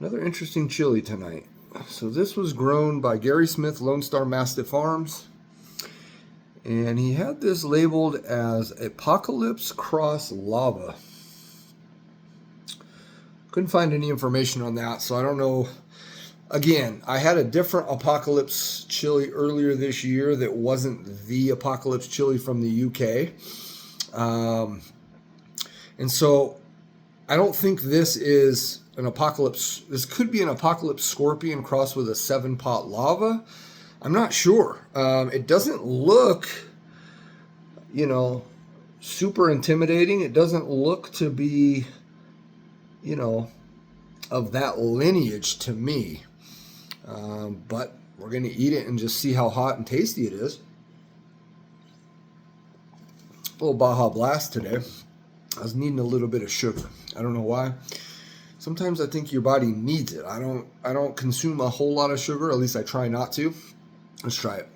Another interesting chili tonight. So this was grown by Gary Smith, Lone Star Mastiff Farms. And he had this labeled as Apocalypse Cross Lava. Couldn't find any information on that, so I don't know. Again, I had a different Apocalypse chili earlier this year that wasn't the Apocalypse chili from the UK. And so I don't think this is an Apocalypse. This could be an Apocalypse Scorpion crossed with a 7-pot lava. I'm not sure. It doesn't look, super intimidating. It doesn't look to be, of that lineage to me. But we're going to eat it and just see how hot and tasty it is. A little Baja Blast today. I was needing a little bit of sugar. I don't know why. Sometimes I think your body needs it. I don't consume a whole lot of sugar. At least I try not to. Let's try it.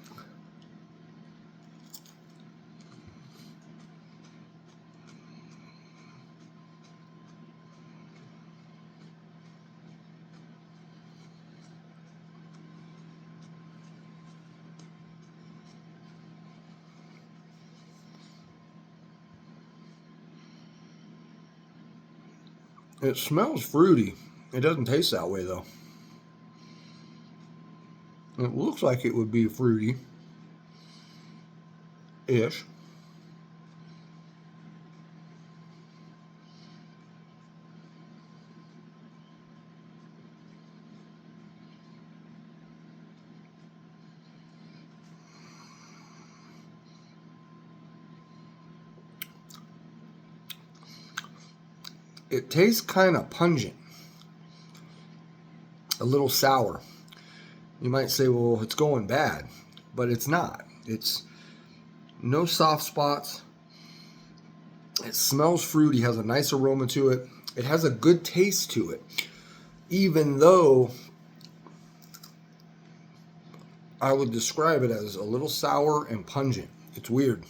It smells fruity. It doesn't taste that way, though. It looks like it would be fruity-ish. It tastes kind of pungent. A little sour. You might say, well, it's going bad, but it's not. It's no soft spots. It smells fruity, has a nice aroma to it. It has a good taste to it, even though I would describe it as a little sour and pungent. It's weird.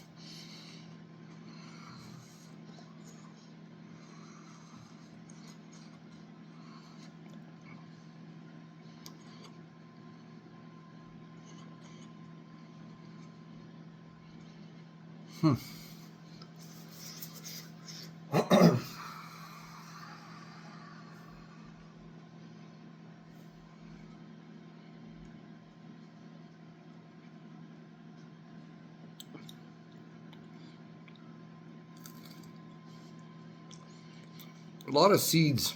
A lot of seeds.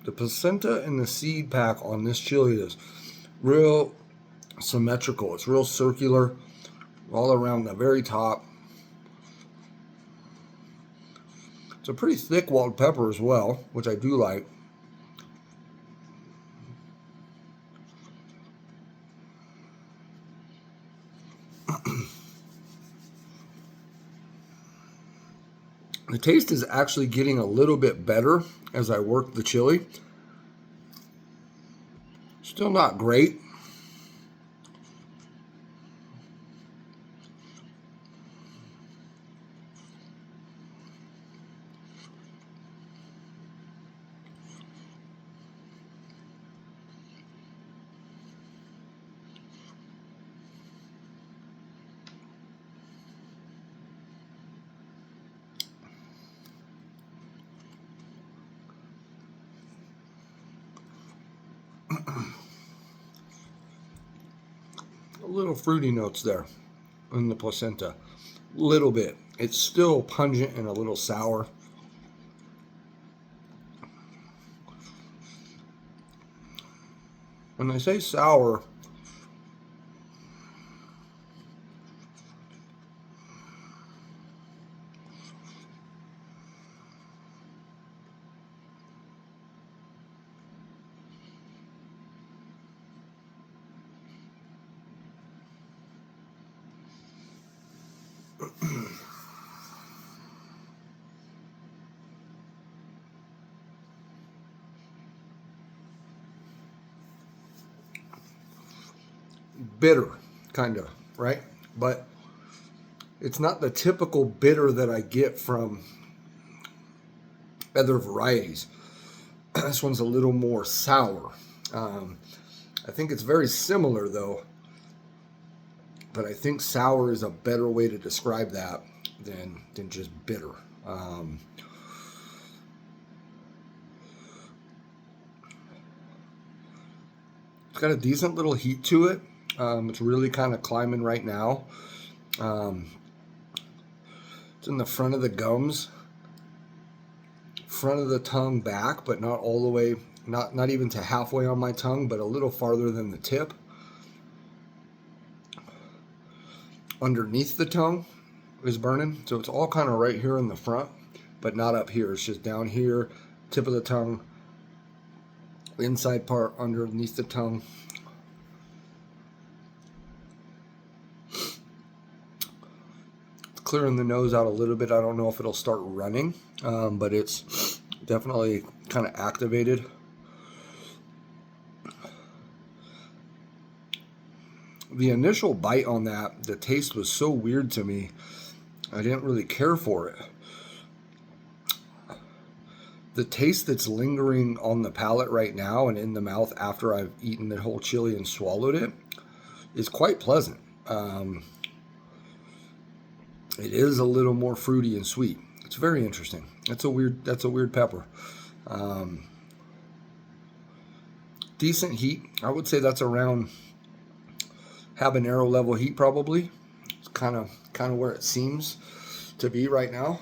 The placenta and the seed pack on this chili is real symmetrical. It's real circular all around the very top. It's a pretty thick walled pepper as well, which I do like. The taste is actually getting a little bit better as I work the chili. Still not great. Little fruity notes there in the placenta. Little bit. It's still pungent and a little sour. When I say sour, bitter, kind of, right? But it's not the typical bitter that I get from other varieties. This one's a little more sour. I think it's very similar though, but I think sour is a better way to describe that than just bitter. It's got a decent little heat to it. It's really kind of climbing right now. It's in the front of the gums, front of the tongue back, but not all the way, not even to halfway on my tongue, but a little farther than the tip. Underneath the tongue is burning, so it's all kind of right here in the front, but not up here. It's just down here, tip of the tongue, inside part underneath the tongue. Clearing the nose out a little bit. I don't know if it'll start running, but it's definitely kind of activated. The initial bite on that, the taste was so weird to me. I didn't really care for it. The taste that's lingering on the palate right now and in the mouth after I've eaten the whole chili and swallowed it is quite pleasant. It is a little more fruity and sweet. It's very interesting. That's a weird pepper. Decent heat. I would say that's around habanero level heat probably. It's kind of where it seems to be right now.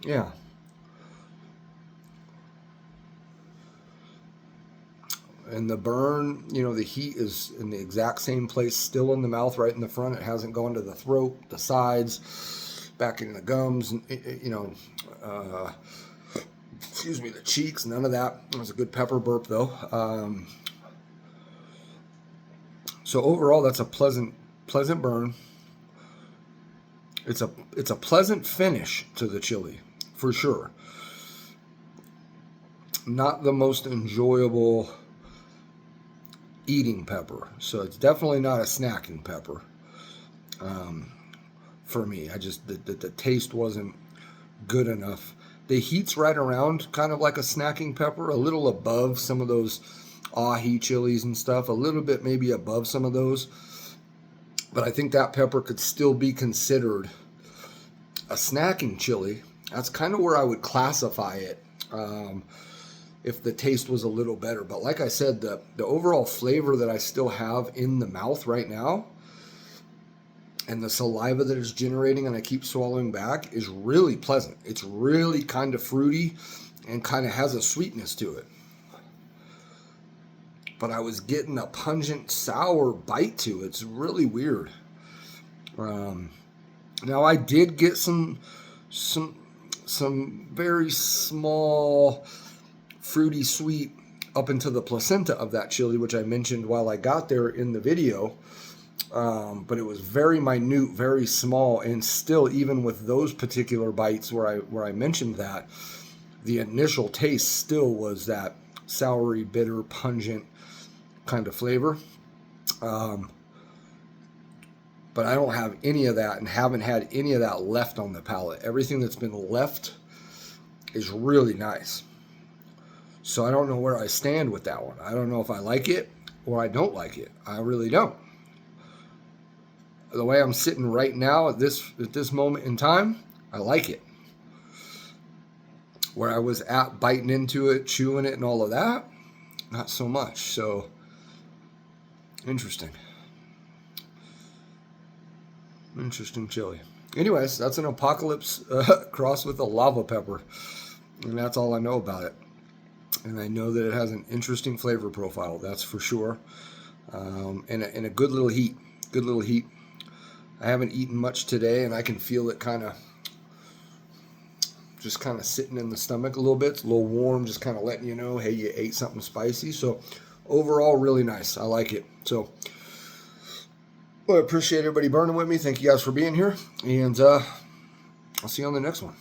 Yeah. And the burn, the heat is in the exact same place, still in the mouth, right in the front. It hasn't gone to the throat, the sides, back in the gums, excuse me, the cheeks, none of that. It was a good pepper burp though. So overall, that's a pleasant burn. It's a pleasant finish to the chili, for sure. Not the most enjoyable eating pepper, so it's definitely not a snacking pepper for me. The taste wasn't good enough. The heat's right around kind of like a snacking pepper, a little above some of those ahi chilies and stuff, a little bit maybe above some of those, but I think that pepper could still be considered a snacking chili. That's kind of where I would classify it if the taste was a little better. But like I said, the overall flavor that I still have in the mouth right now and the saliva that it's generating and I keep swallowing back is really pleasant. It's really kind of fruity and kind of has a sweetness to it. But I was getting a pungent sour bite to it. It's really weird. Now I did get some very small fruity sweet up into the placenta of that chili, which I mentioned while I got there in the video, but it was very minute, very small, and still, even with those particular bites where I mentioned that, the initial taste still was that soury, bitter, pungent kind of flavor. But I don't have any of that and haven't had any of that left on the palate. Everything that's been left is really nice. So I don't know where I stand with that one. I don't know if I like it or I don't like it. I really don't. The way I'm sitting right now at this moment in time, I like it. Where I was at biting into it, chewing it and all of that, not so much. So interesting. Interesting chili. Anyways, that's an Apocalypse crossed with a lava pepper. And that's all I know about it. And I know that it has an interesting flavor profile, that's for sure. And a good little heat. Good little heat. I haven't eaten much today, and I can feel it just kind of sitting in the stomach a little bit. It's a little warm, just kind of letting you know, hey, you ate something spicy. So overall, really nice. I like it. So well, I appreciate everybody burning with me. Thank you guys for being here. And I'll see you on the next one.